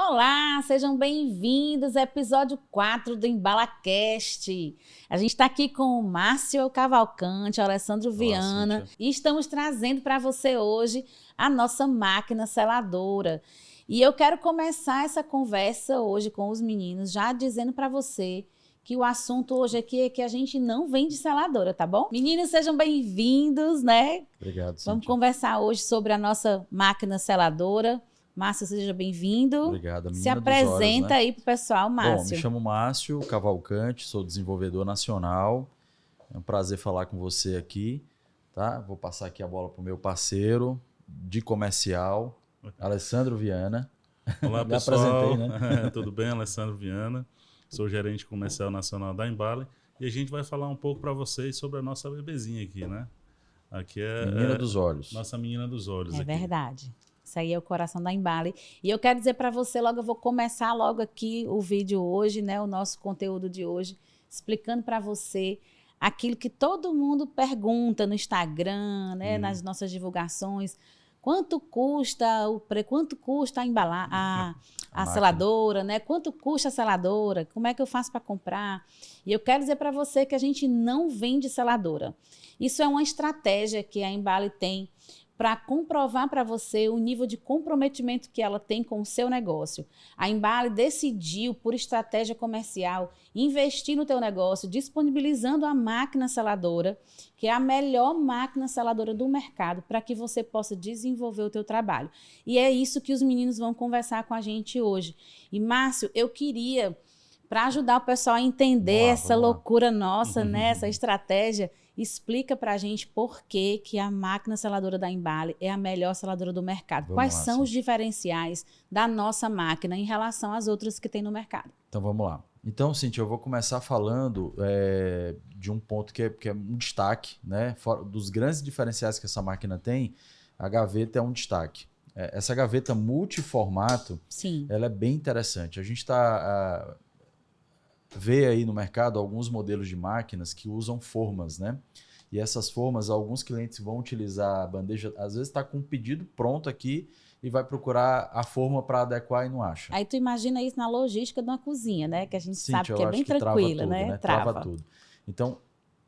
Olá, sejam bem-vindos ao episódio 4 do EmbalaCast. A gente está aqui com o Márcio Cavalcante, o Alessandro Viana, Cíntia. e estamos trazendo para você hoje a nossa máquina seladora. E eu quero começar essa conversa hoje com os meninos, já dizendo para você que o assunto hoje aqui é que a gente não vende seladora, tá bom? Meninos, sejam bem-vindos, né? Obrigado, Cíntia. Vamos conversar hoje sobre a nossa máquina seladora. Márcio, seja bem-vindo. Obrigado, a Se menina dos apresenta olhos, né? aí pro pessoal, Márcio. Bom, me chamo Márcio Cavalcante, sou desenvolvedor nacional. É um prazer falar com você aqui, tá? Vou passar aqui a bola pro meu parceiro de comercial, Alessandro Viana. Olá, Me pessoal. apresentei, né? Tudo bem? Alessandro Viana. Sou gerente comercial nacional da Embale e a gente vai falar um pouco para vocês sobre a nossa bebezinha aqui, né? Aqui é Menina dos olhos. nossa menina dos olhos. É aqui. verdade. Isso aí é o coração da Embale. E eu quero dizer para você, logo eu vou começar logo aqui o vídeo hoje, né? O nosso conteúdo de hoje, explicando para você aquilo que todo mundo pergunta no Instagram, né? Nas nossas divulgações. Quanto custa quanto custa a embalar a seladora, né? Quanto custa a seladora? Como é que eu faço para comprar? E eu quero dizer para você que a gente não vende seladora. Isso é uma estratégia que a Embale tem para comprovar para você o nível de comprometimento que ela tem com o seu negócio. A Embale decidiu, por estratégia comercial, investir no teu negócio, disponibilizando a máquina seladora, que é a melhor máquina seladora do mercado, para que você possa desenvolver o teu trabalho. E é isso que os meninos vão conversar com a gente hoje. E, Márcio, eu queria, para ajudar o pessoal a entender essa loucura nossa, né, essa estratégia, explica para a gente por que a máquina seladora da Embale é a melhor seladora do mercado. Quais são os diferenciais da nossa máquina em relação às outras que tem no mercado? Então vamos lá. Então, Cíntia, eu vou começar falando de um ponto que é um destaque, né? Dos grandes diferenciais que essa máquina tem, a gaveta é um destaque. Essa gaveta multiformato, Sim, ela é bem interessante. A gente vê aí no mercado alguns modelos de máquinas que usam formas, né? E essas formas, alguns clientes vão utilizar a bandeja, às vezes está com um pedido pronto aqui e vai procurar a forma para adequar e não acha. Aí tu imagina isso na logística de uma cozinha, né? Que a gente sabe Cíntia, que é bem tranquila, tudo, né? Trava tudo. Então,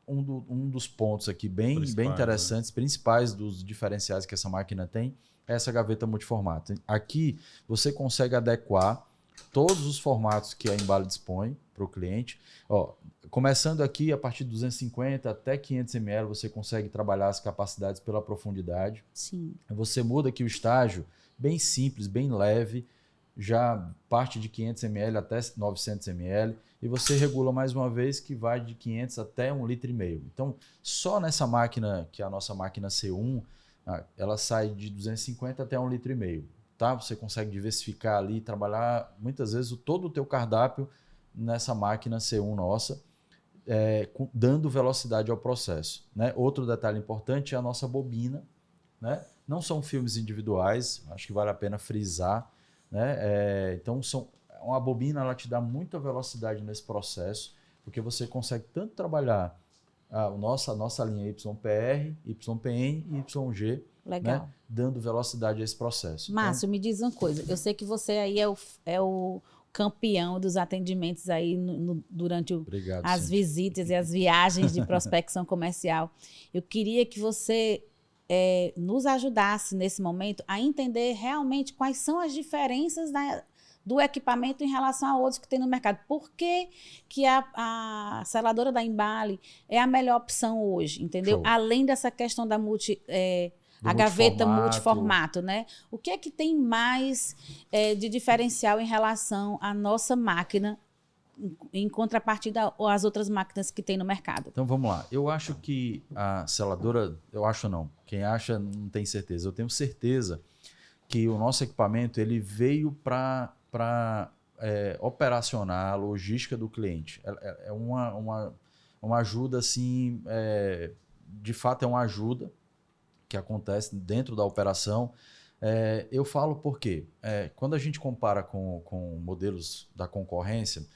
um dos pontos aqui bem interessantes, principais dos diferenciais que essa máquina tem, é essa gaveta multiformato. Aqui você consegue adequar todos os formatos que a Embale dispõe para o cliente. Ó, começando aqui, a partir de 250 até 500 ml, você consegue trabalhar as capacidades pela profundidade. Sim. Você muda aqui o estágio, bem simples, bem leve, já parte de 500 ml até 900 ml, e você regula mais uma vez que vai de 500 até 1,5 litro. Então, só nessa máquina, que é a nossa máquina C1, ela sai de 250 até 1,5 litro. Tá? Você consegue diversificar ali, trabalhar muitas vezes todo o teu cardápio nessa máquina C1 nossa, dando velocidade ao processo, né? Outro detalhe importante é a nossa bobina, né? Não são filmes individuais, acho que vale a pena frisar, né? Então, uma bobina ela te dá muita velocidade nesse processo, porque você consegue tanto trabalhar a nossa linha YPR, YPN e YG, Legal. né? Dando velocidade a esse processo. Márcio, então, me diz uma coisa. Eu sei que você aí é o campeão dos atendimentos aí durante Obrigado, as Cíntia. visitas e as viagens de prospecção comercial. Eu queria que você nos ajudasse nesse momento a entender realmente quais são as diferenças do equipamento em relação a outros que tem no mercado. Por que a seladora da Embale é a melhor opção hoje, entendeu? Show. Além dessa questão da gaveta multiformato, né? O que é que tem mais de diferencial em relação à nossa máquina em contrapartida às outras máquinas que tem no mercado? Então vamos lá. Eu acho que a seladora, eu acho não. Quem acha não tem certeza. Eu tenho certeza que o nosso equipamento ele veio para operacionar a logística do cliente. É uma ajuda assim, de fato é uma ajuda que acontece dentro da operação. Eu falo porque quando a gente compara com modelos da concorrência,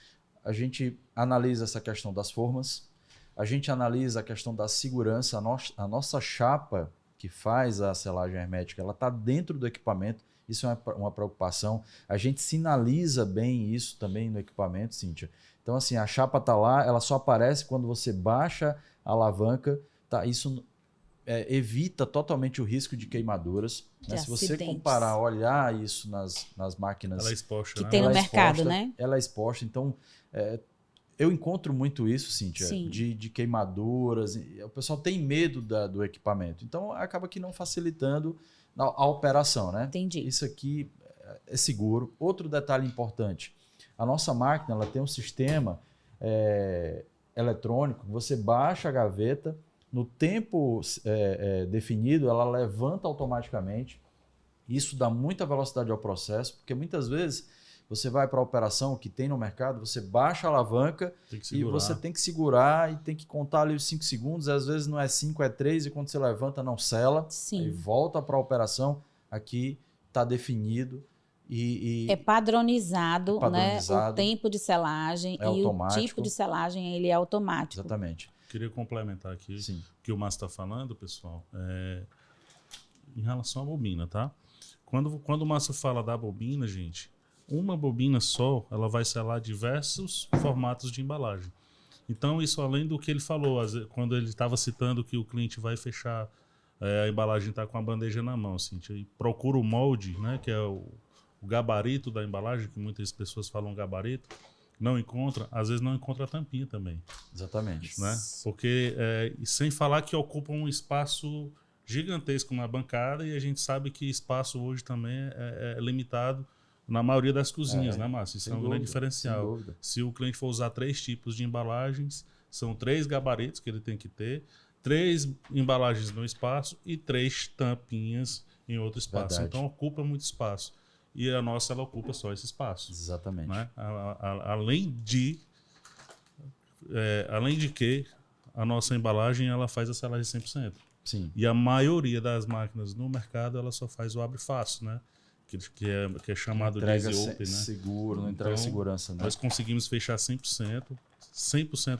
a gente analisa essa questão das formas, a gente analisa a questão da segurança, a nossa chapa que faz a selagem hermética, ela está dentro do equipamento Isso é uma preocupação. A gente sinaliza bem isso também no equipamento, Cíntia. Então, assim, a chapa está lá, ela só aparece quando você baixa a alavanca. Tá? Isso evita totalmente o risco de queimaduras. Né? Se você comparar, olhar isso nas máquinas... Ela é exposta, que né? tem no mercado, né? Ela é exposta. Então, eu encontro muito isso, Cíntia, de queimaduras. O pessoal tem medo do equipamento. Então, acaba que não facilitando a operação, né? Entendi. Isso aqui é seguro. Outro detalhe importante. A nossa máquina ela tem um sistema eletrônico. Você baixa a gaveta, no tempo definido, ela levanta automaticamente. Isso dá muita velocidade ao processo, porque muitas vezes você vai para a operação que tem no mercado, você baixa a alavanca e você tem que segurar e tem que contar ali os 5 segundos. Às vezes não é 5, é 3, e quando você levanta não sela. Sim. Aí volta para a operação, aqui está definido. É padronizado, né? O tempo de selagem é e automático. O tipo de selagem ele é automático. Exatamente. Queria complementar aqui o que o Márcio está falando, pessoal, em relação à bobina, tá? Quando o Márcio fala da bobina, gente, uma bobina só, ela vai selar diversos formatos de embalagem. Então, isso além do que ele falou, quando ele estava citando que o cliente vai fechar, a embalagem está com a bandeja na mão, assim, e procura o molde, né, que é o gabarito da embalagem, que muitas pessoas falam gabarito, não encontra, às vezes não encontra a tampinha também. Exatamente. Né? Porque, sem falar que ocupa um espaço gigantesco na bancada, e a gente sabe que espaço hoje também é limitado na maioria das cozinhas, né, Márcio? Isso é um grande diferencial. Se o cliente for usar 3 tipos de embalagens, são 3 gabaritos que ele tem que ter, 3 embalagens no espaço e 3 tampinhas em outro espaço. Verdade. Então ocupa muito espaço. E a nossa, ela ocupa só esse espaço. Exatamente. Né? Além de que a nossa embalagem ela faz a selagem 100%. Sim. E a maioria das máquinas no mercado ela só faz o abre fácil, né? Que é chamado de easy open, né? Seguro, não entrega segurança, né? Nós conseguimos fechar 100%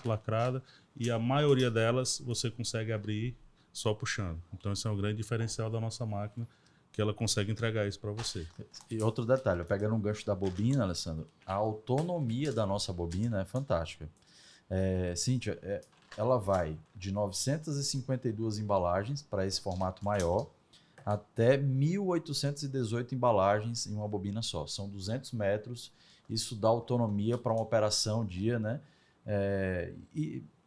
lacrada, e a maioria delas você consegue abrir só puxando. Então esse é um grande diferencial da nossa máquina, que ela consegue entregar isso para você. E outro detalhe, pegando um gancho da bobina, Alessandro, a autonomia da nossa bobina é fantástica. Cíntia, ela vai de 952 embalagens para esse formato maior até 1.818 embalagens em uma bobina só. São 200 metros, isso dá autonomia para uma operação dia, né?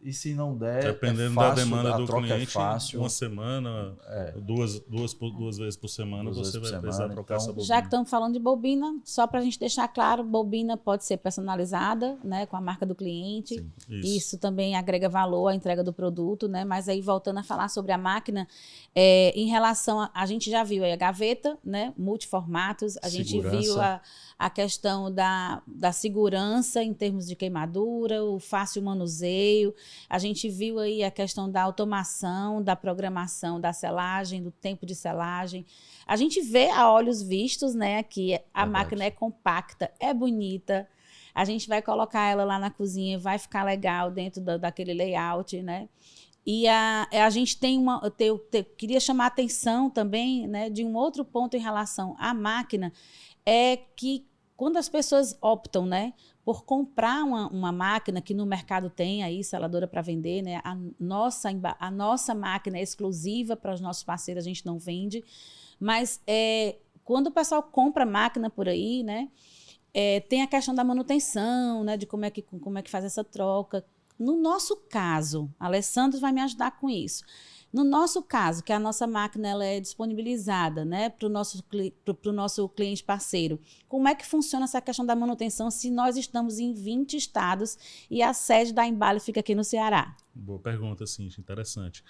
E se não der, dependendo fácil, da demanda do cliente, fácil. uma semana, duas vezes por semana, você vai precisar trocar essa bobina. Já que estamos falando de bobina, só para a gente deixar claro, bobina pode ser personalizada, né, com a marca do cliente. Sim, isso também agrega valor à entrega do produto, né? Mas aí, voltando a falar sobre a máquina, em relação a gente já viu aí a gaveta, né, multiformatos, a gente viu a questão da segurança em termos de queimadura, o fácil manuseio. A gente viu aí a questão da automação, da programação da selagem, do tempo de selagem. A gente vê a olhos vistos, né, que a máquina é compacta, é bonita. A gente vai colocar ela lá na cozinha, vai ficar legal dentro daquele layout, né? E a gente tem queria chamar a atenção também, né, de um outro ponto em relação à máquina, é que quando as pessoas optam, né, por comprar uma máquina que no mercado tem aí, seladora para vender, né, a nossa máquina é exclusiva para os nossos parceiros, a gente não vende, mas quando o pessoal compra máquina por aí, né, tem a questão da manutenção, né, de como é que faz essa troca. No nosso caso, Alessandro vai me ajudar com isso. No nosso caso, que a nossa máquina ela é disponibilizada, né, para o nosso cliente parceiro, como é que funciona essa questão da manutenção se nós estamos em 20 estados e a sede da Embale fica aqui no Ceará? Boa pergunta, sim, interessante.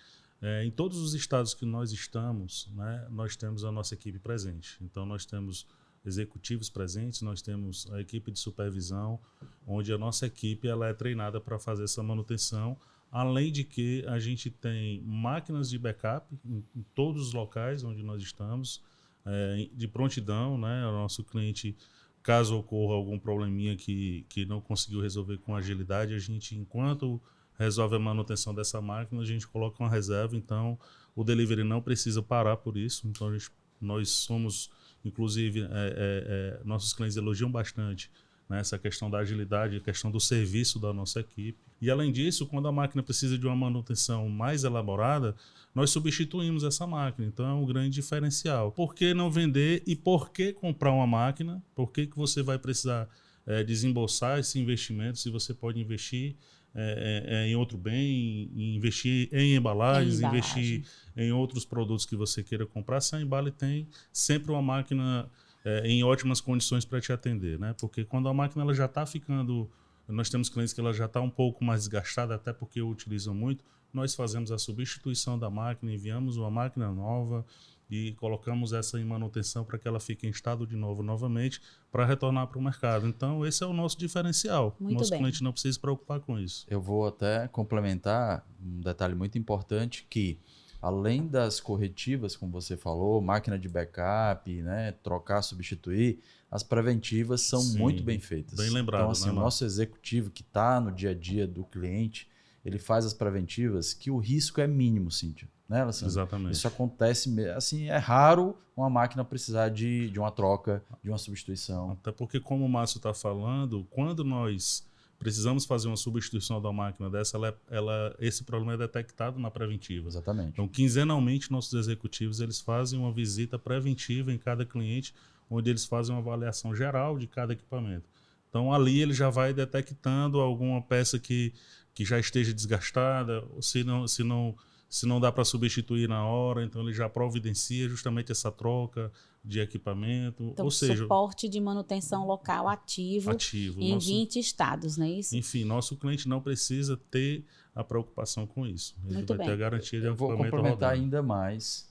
Em todos os estados que nós estamos, né, nós temos a nossa equipe presente. Então, nós temos executivos presentes, nós temos a equipe de supervisão, onde a nossa equipe ela é treinada para fazer essa manutenção. Além de que a gente tem máquinas de backup em todos os locais onde nós estamos, de prontidão, né? O nosso cliente, caso ocorra algum probleminha que não conseguiu resolver com agilidade, a gente, enquanto resolve a manutenção dessa máquina, a gente coloca uma reserva, então o delivery não precisa parar por isso. Então nós somos Inclusive, nossos clientes elogiam bastante, né, essa questão da agilidade, a questão do serviço da nossa equipe. E, além disso, quando a máquina precisa de uma manutenção mais elaborada, nós substituímos essa máquina. Então, é um grande diferencial. Por que não vender e por que comprar uma máquina? Por que você vai precisar desembolsar esse investimento se você pode investir em outro bem, investir em embalagens, investir em outros produtos que você queira comprar? Se a Embale tem sempre uma máquina em ótimas condições para te atender, né? Porque quando a máquina ela já está ficando, nós temos clientes que ela já está um pouco mais desgastada, até porque utilizam muito, nós fazemos a substituição da máquina, enviamos uma máquina nova e colocamos essa em manutenção para que ela fique em estado de novo novamente para retornar para o mercado. Então, esse é o nosso diferencial. Nosso cliente não precisa se preocupar com isso. Eu vou até complementar um detalhe muito importante que, além das corretivas, como você falou, máquina de backup, né, trocar, substituir, as preventivas são muito bem feitas. Bem lembrado. Então, assim, né, o nosso executivo que está no dia a dia do cliente, ele faz as preventivas que o risco é mínimo, Cíntia. Né, Alessandro? Exatamente. Isso acontece, assim, é raro uma máquina precisar de uma troca, de uma substituição. Até porque, como o Márcio está falando, quando nós precisamos fazer uma substituição da máquina dessa, esse problema é detectado na preventiva. Exatamente. Então, quinzenalmente, nossos executivos eles fazem uma visita preventiva em cada cliente, onde eles fazem uma avaliação geral de cada equipamento. Então, ali ele já vai detectando alguma peça que já esteja desgastada, ou se não dá para substituir na hora, então ele já providencia justamente essa troca de equipamento. Então, ou seja, suporte de manutenção local ativo em 20 estados, não é isso? Enfim, nosso cliente não precisa ter a preocupação com isso. Ele vai ter a garantia de equipamento rodando. Eu vou complementar ainda mais,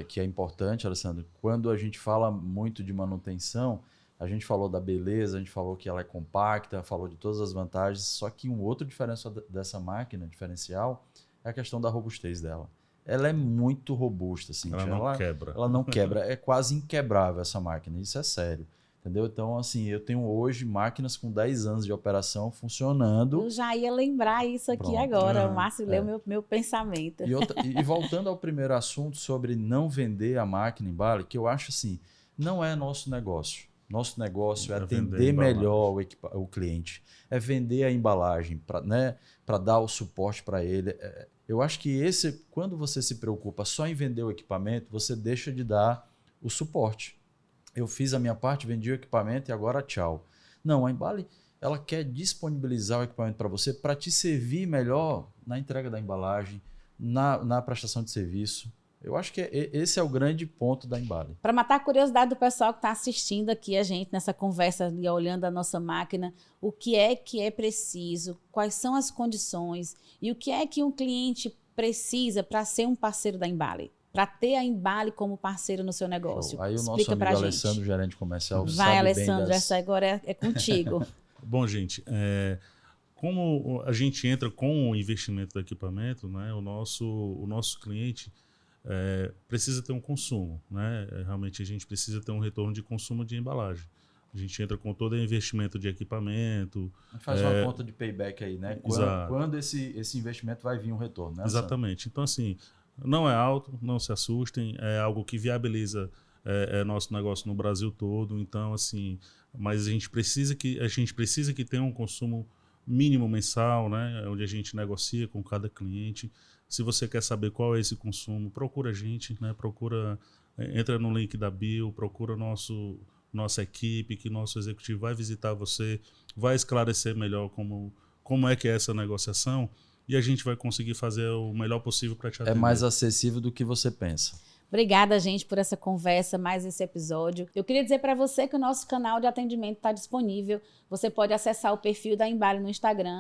que é importante, Alessandro. Quando a gente fala muito de manutenção, a gente falou da beleza, a gente falou que ela é compacta, falou de todas as vantagens, só que um outro diferencial dessa máquina, diferencial, é a questão da robustez dela. Ela é muito robusta, assim. Ela não quebra. Ela não quebra. É quase inquebrável essa máquina. Isso é sério. Entendeu? Então, assim, eu tenho hoje máquinas com 10 anos de operação funcionando. Eu já ia lembrar isso aqui agora. O Márcio leu meu pensamento. E voltando ao primeiro assunto sobre não vender a máquina Embale, que eu acho assim, não é nosso negócio. Nosso negócio é atender melhor o cliente, é vender a embalagem para dar o suporte para ele. Eu acho que quando você se preocupa só em vender o equipamento, você deixa de dar o suporte. Eu fiz a minha parte, vendi o equipamento e agora tchau. Não, a Embale ela quer disponibilizar o equipamento para você para te servir melhor na entrega da embalagem, na prestação de serviço. Eu acho que esse é o grande ponto da Embale. Para matar a curiosidade do pessoal que está assistindo aqui a gente nessa conversa e olhando a nossa máquina, o que é preciso, quais são as condições e o que é que um cliente precisa para ser um parceiro da Embale, para ter a Embale como parceiro no seu negócio. Aí o nosso amigo Alessandro, gerente comercial, vai, sabe Alessandro, bem essa agora é contigo. Bom, gente, como a gente entra com o investimento do equipamento, né, o nosso cliente precisa ter um consumo, né? Realmente a gente precisa ter um retorno de consumo de embalagem. A gente entra com todo o investimento de equipamento. Faz uma conta de payback aí, né? Quando esse investimento vai vir um retorno, né? Exatamente. Então, assim, não é alto, não se assustem, é algo que viabiliza nosso negócio no Brasil todo. Então, assim, mas a gente precisa que tenha um consumo mínimo mensal, né? Onde a gente negocia com cada cliente. Se você quer saber qual é esse consumo, procura a gente, né? Entra no link da bio, procura nossa equipe, que nosso executivo vai visitar você, vai esclarecer melhor como é que é essa negociação e a gente vai conseguir fazer o melhor possível para te atender. É mais acessível do que você pensa. Obrigada, gente, por essa conversa, mais esse episódio. Eu queria dizer para você que o nosso canal de atendimento está disponível. Você pode acessar o perfil da Embale no Instagram,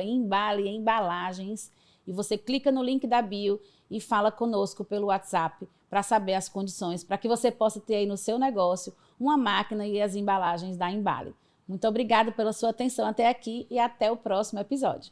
@embaleembalagens, e você clica no link da bio e fala conosco pelo WhatsApp para saber as condições, para que você possa ter aí no seu negócio uma máquina e as embalagens da Embale. Muito obrigada pela sua atenção até aqui e até o próximo episódio.